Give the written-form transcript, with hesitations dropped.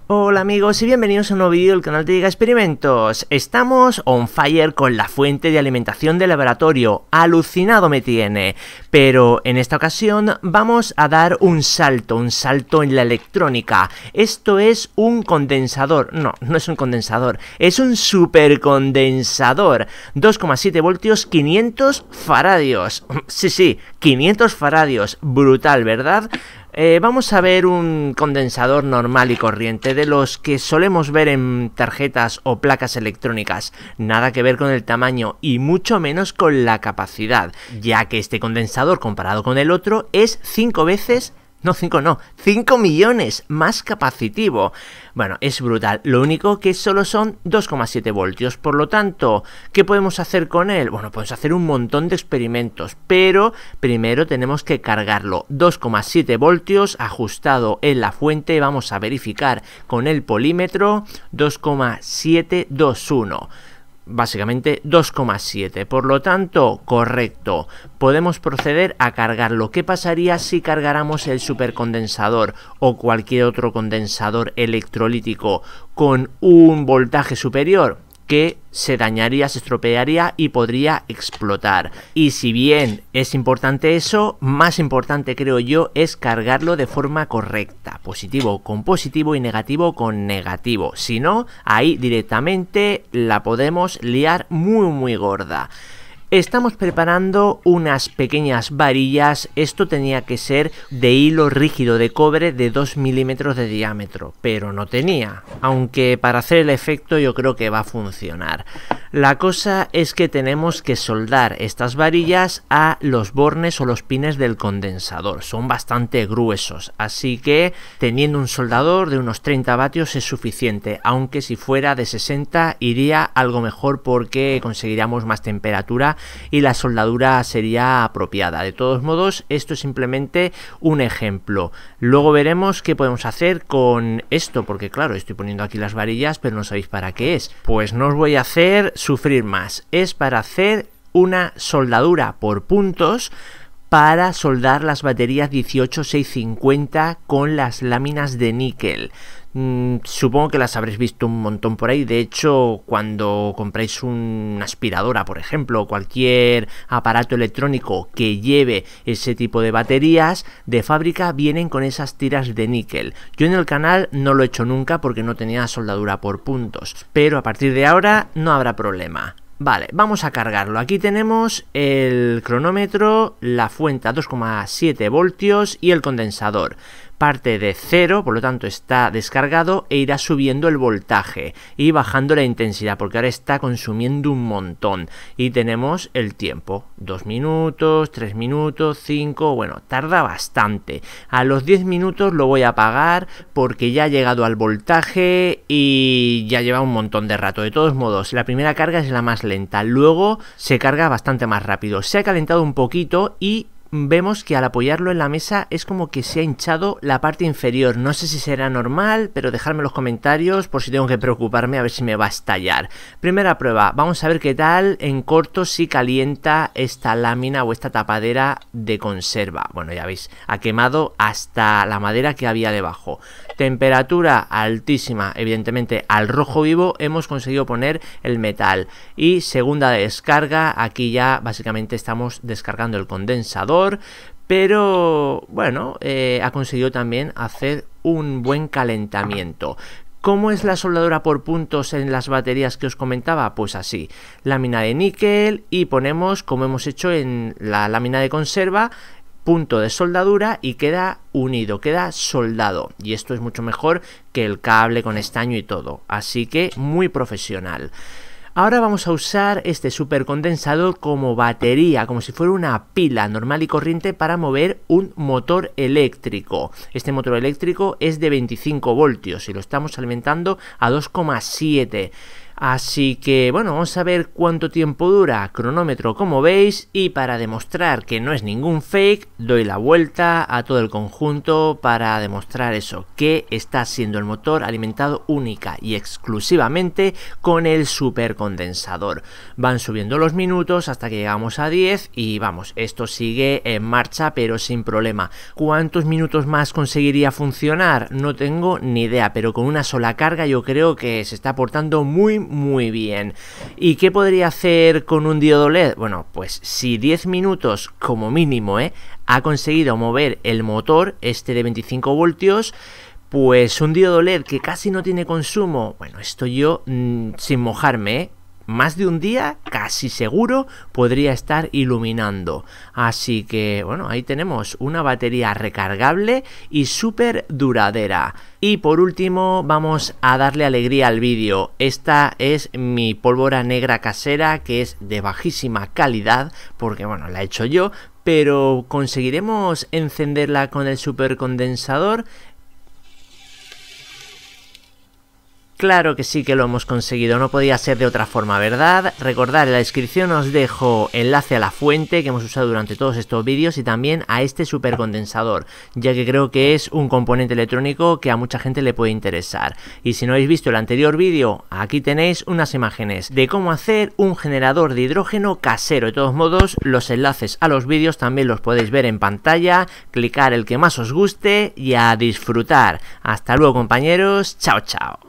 Hola amigos y bienvenidos a un nuevo vídeo del canal de Giga Experimentos. Estamos on fire con la fuente de alimentación de laboratorio, alucinado me tiene. Pero en esta ocasión vamos a dar un salto en la electrónica. Esto es un condensador, no es un condensador, es un supercondensador. 2,7 voltios, 500 faradios. Sí, 500 faradios, brutal, ¿verdad? Vamos a ver un condensador normal y corriente de los que solemos ver en tarjetas o placas electrónicas. Nada que ver con el tamaño y mucho menos con la capacidad, ya que este condensador comparado con el otro es 5 millones más capacitivo. Bueno, es brutal. Lo único que solo son 2,7 voltios. Por lo tanto, ¿qué podemos hacer con él? Bueno, podemos hacer un montón de experimentos, pero primero tenemos que cargarlo. 2,7 voltios ajustado en la fuente. Vamos a verificar con el polímetro 2,721. Básicamente 2,7, por lo tanto, correcto. Podemos proceder a cargarlo. ¿Qué pasaría si cargáramos el supercondensador o cualquier otro condensador electrolítico con un voltaje superior? Que se dañaría, se estropearía y podría explotar. Y si bien es importante eso, más importante creo yo es cargarlo de forma correcta. Positivo con positivo y negativo con negativo. Si no, ahí directamente la podemos liar muy gorda. Estamos preparando unas pequeñas varillas. Esto tenía que ser de hilo rígido de cobre de 2 milímetros de diámetro, pero no tenía, aunque para hacer el efecto yo creo que va a funcionar. La cosa es que tenemos que soldar estas varillas a los bornes o los pines del condensador. Son bastante gruesos, así que teniendo un soldador de unos 30 vatios es suficiente, aunque si fuera de 60 iría algo mejor porque conseguiríamos más temperatura y la soldadura sería apropiada. De todos modos, esto es simplemente un ejemplo. Luego veremos qué podemos hacer con esto, porque claro, estoy poniendo aquí las varillas, pero no sabéis para qué es. Pues no os voy a hacer sufrir más. Es para hacer una soldadura por puntos para soldar las baterías 18650 con las láminas de níquel. Supongo que las habréis visto un montón por ahí. De hecho, cuando compráis una aspiradora, por ejemplo, o cualquier aparato electrónico que lleve ese tipo de baterías de fábrica, vienen con esas tiras de níquel. Yo en el canal no lo he hecho nunca porque no tenía soldadura por puntos, pero a partir de ahora no habrá problema. Vale, vamos a cargarlo. Aquí tenemos el cronómetro, la fuente a 2,7 voltios y el condensador. Parte de 0, por lo tanto está descargado e irá subiendo el voltaje y bajando la intensidad porque ahora está consumiendo un montón. Y tenemos el tiempo, 2 minutos, 3 minutos, 5, bueno, tarda bastante. A los 10 minutos lo voy a apagar porque ya ha llegado al voltaje y ya lleva un montón de rato. De todos modos, la primera carga es la más lenta, luego se carga bastante más rápido. Se ha calentado un poquito y vemos que al apoyarlo en la mesa es como que se ha hinchado la parte inferior. No sé si será normal, pero dejadme en los comentarios por si tengo que preocuparme a ver si me va a estallar. Primera prueba, vamos a ver qué tal en corto si calienta esta lámina o esta tapadera de conserva. Bueno, ya veis, ha quemado hasta la madera que había debajo. Temperatura altísima, evidentemente al rojo vivo hemos conseguido poner el metal. Y segunda descarga, aquí ya básicamente estamos descargando el condensador. Pero bueno, ha conseguido también hacer un buen calentamiento. ¿Cómo es la soldadura por puntos en las baterías que os comentaba? Pues así, lámina de níquel y ponemos, como hemos hecho en la lámina de conserva, punto de soldadura y queda unido, queda soldado. Y esto es mucho mejor que el cable con estaño y todo. Así que muy profesional. Ahora vamos a usar este supercondensador como batería, como si fuera una pila normal y corriente para mover un motor eléctrico. Este motor eléctrico es de 25 voltios y lo estamos alimentando a 2,7. Así que bueno, vamos a ver cuánto tiempo dura. Cronómetro como veis, y para demostrar que no es ningún fake doy la vuelta a todo el conjunto para demostrar eso, que está siendo el motor alimentado única y exclusivamente con el supercondensador. Van subiendo los minutos hasta que llegamos a 10 y vamos, esto sigue en marcha pero sin problema. ¿Cuántos minutos más conseguiría funcionar? No tengo ni idea, pero con una sola carga yo creo que se está portando muy bien. ¿Y qué podría hacer con un diodo LED? Bueno, pues si 10 minutos como mínimo ha conseguido mover el motor este de 25 voltios, pues un diodo LED que casi no tiene consumo, bueno, esto yo sin mojarme, más de un día casi seguro podría estar iluminando. Así que bueno, ahí tenemos una batería recargable y súper duradera. Y por último vamos a darle alegría al vídeo. Esta es mi pólvora negra casera, que es de bajísima calidad porque bueno, la he hecho yo, pero ¿conseguiremos encenderla con el supercondensador? Claro que sí que lo hemos conseguido, no podía ser de otra forma, ¿verdad? Recordad, en la descripción os dejo enlace a la fuente que hemos usado durante todos estos vídeos y también a este supercondensador, ya que creo que es un componente electrónico que a mucha gente le puede interesar. Y si no habéis visto el anterior vídeo, aquí tenéis unas imágenes de cómo hacer un generador de hidrógeno casero. De todos modos, los enlaces a los vídeos también los podéis ver en pantalla, clicar el que más os guste y a disfrutar. Hasta luego, compañeros, chao chao.